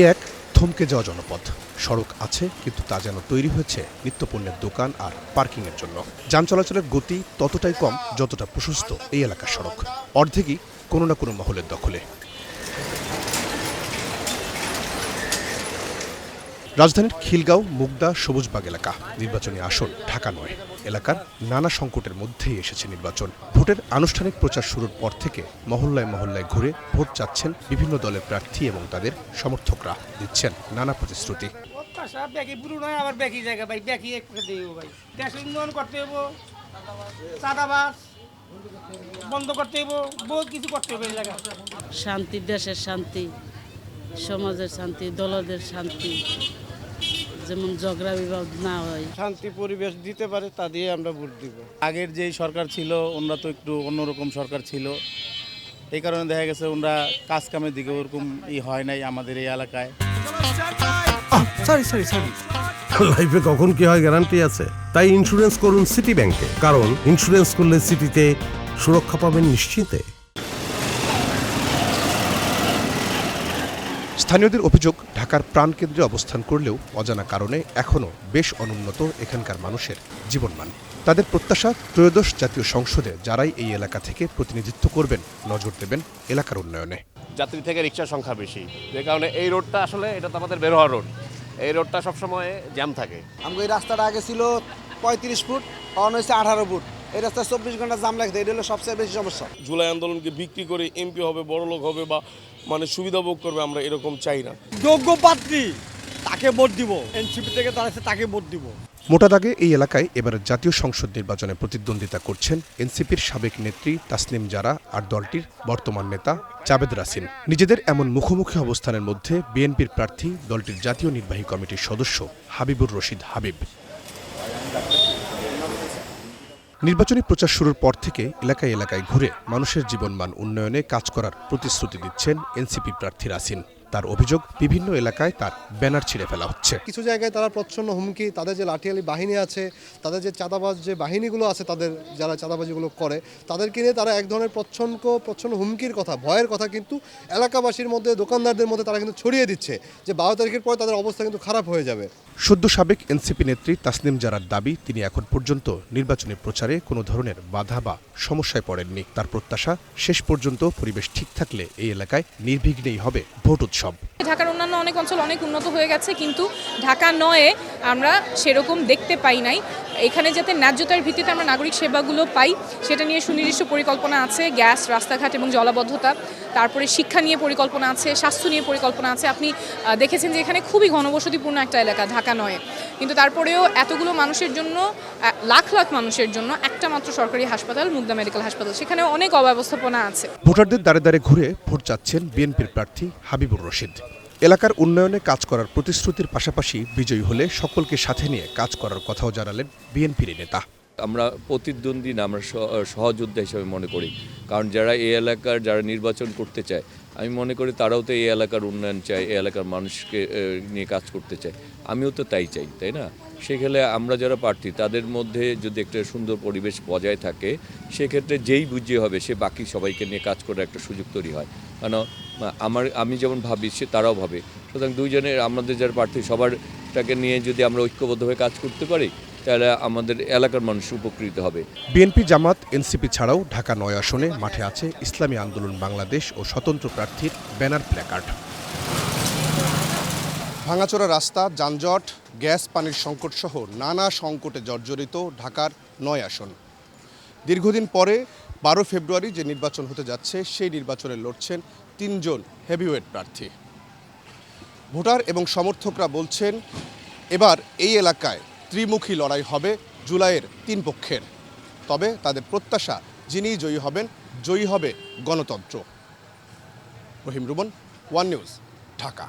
এক থমকে যাওয়া জনপদ। সড়ক আছে, কিন্তু তা যেন তৈরি হয়েছে নিত্যপণ্যের দোকান আর পার্কিংয়ের জন্য। যান চলাচলের গতি ততটাই কম যতটা প্রশস্ত এই এলাকার সড়ক। অর্ধেকই কোনো না কোনো মহলের দখলে। রাজধানীর খিলগাঁও, মুগদা, সবুজবাগ এলাকা নির্বাচনী আসন ঢাকা ৯। এলাকার নানা সংকটের মধ্যেই এসেছে নির্বাচন। ভোটের আনুষ্ঠানিক প্রচার শুরুর পর থেকে মহল্লায় মহল্লায় ঘুরে ভোট চাচ্ছেন বিভিন্ন দলের প্রার্থী এবং তাদের সমর্থকরা। দিচ্ছেন নানা প্রতিশ্রুতি। শান্তি, দেশের শান্তি, সমাজের শান্তি, দলদের শান্তি, যেমন ঝগড়া বিবাদ না হয়, শান্তি পরিবেশ দিতে পারে, তা দিয়ে আমরা ভোট দিব। আগের যেই সরকার ছিল ওনারা তো একটু অন্যরকম সরকার ছিল, এই কারণে দেখা গেছে ওনারা কাজ কামের দিকে ওরকম হয় নাই আমাদের এই এলাকায়। লাইফে কখন কি হয় গ্যারান্টি আছে? তাই ইন্স্যুরেন্স করুন সিটি ব্যাংকে, কারণ ইন্স্যুরেন্স করলে সিটিতে সুরক্ষা পাবেন নিশ্চিন্তে। স্থানীয়দের অভিযোগ, ঢাকার প্রাণকেন্দ্রে অবস্থান করলেও অজানা কারণে এখনও বেশ অনুন্নত এখানকার মানুষের জীবনমান। তাদের প্রত্যাশা, ত্রয়োদশ জাতীয় সংসদে যারাই এই এলাকা থেকে প্রতিনিধিত্ব করবেন নজর দেবেন এলাকার উন্নয়নে। যাত্রী থেকে রিকশার সংখ্যা বেশি, যে কারণে এই রোডটা আসলে এটা তো আমাদের বের হওয়ার রোড, এই রোডটা সবসময় জ্যাম থাকে। আমাকে এই রাস্তাটা আগে ছিল 35 ফুট, এখন হয়েছে 18 ফুট। এই রাস্তায় 24 ঘন্টা জাম লাগছে, এটা হলো সবচেয়ে বেশি সমস্যা। জুলাই আন্দোলনকে বিক্রি করে এমপি হবে, বড়লোক হবে বা সুবিধা ভোগ করবে, আমরা এরকম চাই না। যোগ্য প্রার্থী তাকে ভোট দিব, এনসিপি থেকে দাঁড়াচ্ছে তাকে ভোট দিব। মোটা দাগে এই এলাকায় এবারের জাতীয় সংসদ নির্বাচনে প্রতিদ্বন্দ্বিতা করছেন এনসিপির সাবেক নেত্রী তাসনিম জারা আর দলটির বর্তমান নেতা জাবেদ রাসিন। নিজেদের এমন মুখোমুখি অবস্থানের মধ্যে বিএনপির প্রার্থী দলটির জাতীয় নির্বাহী কমিটির সদস্য হাবিবুর রশিদ হাবিব। নির্বাচনী প্রচার শুরুর পর থেকে এলাকায় এলাকায় ঘুরে মানুষের জীবনমান উন্নয়নে কাজ করার প্রতিশ্রুতি দিচ্ছেন এনসিপি প্রার্থী রাসিন। তার অভিযোগ, বিভিন্ন এলাকায় তার ব্যানার ছিঁড়ে ফেলা হচ্ছে। কিছু জায়গায় তারা প্রচ্ছন্ন হুমকি, তাদের যে লাঠিয়ালি বাহিনী আছে, তাদের যে চাঁদাবাজ যে বাহিনীগুলো আছে, তাদের যারা চাঁদাবাজিগুলো করে, তাদেরকে নিয়ে তারা এক ধরনের প্রচ্ছন্ন হুমকির কথা, ভয়ের কথা কিন্তু এলাকাবাসীর মধ্যে, দোকানদারদের মধ্যে তারা কিন্তু ছড়িয়ে দিচ্ছে যে 12 তারিখের পর তাদের অবস্থা কিন্তু খারাপ হয়ে যাবে। সদ্য সাবেক এনসিপি নেত্রী তাসনিম জারার দাবি, তিনি এখন পর্যন্ত নির্বাচনী প্রচারে কোনো ধরনের বাধা বা সমস্যায় পড়েননি। তার প্রত্যাশা, শেষ পর্যন্ত পরিবেশ ঠিক থাকলে এই এলাকায় নির্বিঘ্নেই হবে ভোট উৎসব। ঢাকার অন্যান্য অনেক অঞ্চল অনেক উন্নত হয়ে গেছে, কিন্তু ঢাকা ৯-এ আমরা সেরকম দেখতে পাই নাই। এখানে যাতে ন্যায্যতার ভিত্তিতে আমরা নাগরিক সেবাগুলো পাই, সেটা নিয়ে সুনির্দিষ্ট পরিকল্পনা আছে। গ্যাস, রাস্তাঘাট এবং জলাবদ্ধতা, তারপরে শিক্ষা নিয়ে পরিকল্পনা আছে, স্বাস্থ্য নিয়ে পরিকল্পনা আছে। আপনি দেখেছেন যে এখানে খুবই ঘনবসতিপূর্ণ একটা এলাকা ঢাকা ৯-এ, কিন্তু তারপরেও এতগুলো মানুষের জন্য, লাখ লাখ মানুষের জন্য একটা মাত্র সরকারি হাসপাতাল, মুগদা মেডিকেল হাসপাতাল, সেখানে অনেক অব্যবস্থাপনা আছে। ভোটারদের দ্বারে দ্বারে ঘুরে ভোট চাচ্ছেন বিএনপির প্রার্থী হাবিবুর রশিদ। এলাকার উন্নয়নে কাজ করার প্রতিশ্রুতির পাশাপাশি বিজয়ী হলে সকলকে সাথে নিয়ে কাজ করার কথাও জানালেন বিএনপির নেতা। আমরা প্রতিদ্বন্দ্বী না, আমরা সহযোদ্ধা হিসেবে মনে করি, কারণ যারা এই এলাকার যারা নির্বাচন করতে চায়, আমি মনে করি তারাও তো এই এলাকার উন্নয়ন চায়, এই এলাকার মানুষকে নিয়ে কাজ করতে চায়। আমিও তো তাই চাই, তাই না? সেক্ষেত্রে আমরা যারা প্রার্থী তাদের মধ্যে যদি একটা সুন্দর পরিবেশ বজায় থাকে, সেক্ষেত্রে যেই বুঝিয়ে হবে সে বাকি সবাইকে নিয়ে কাজ করার একটা সুযোগ তৈরি হয়। কারণ আমি যেমন ভাবি সে তারাও ভাবে, সুতরাং দুইজনের আমাদের যারা প্রার্থী সবারটাকে নিয়ে যদি আমরা ঐক্যবদ্ধভাবে কাজ করতে পারি, তাহলে আমাদের এলাকার মানুষ উপকৃত হবে। বিএনপি, জামাত, এনসিপি ছাড়াও ঢাকা ৯ আসনে মাঠে আছে ইসলামী আন্দোলন বাংলাদেশ ও স্বতন্ত্র প্রার্থীর ব্যানার প্ল্যাকার্ড। ভাঙাচোরা রাস্তা, যানজট, গ্যাস পানির সংকট সহ নানা সংকটে জর্জরিত ঢাকার ৯ আসন। দীর্ঘদিন পরে 12 ফেব্রুয়ারি যে নির্বাচন হতে যাচ্ছে, সেই নির্বাচনে লড়ছেন 3 জন হেভিওয়েট প্রার্থী। ভোটার এবং সমর্থকরা বলছেন, এবার এই এলাকায় ত্রিমুখী লড়াই হবে জুলাইয়ের 3 পক্ষের। তবে তাদের প্রত্যাশা, যিনি জয়ী হবেন, জয়ী হবে গণতন্ত্র। রহিম রুবন, ওয়ান নিউজ, ঢাকা।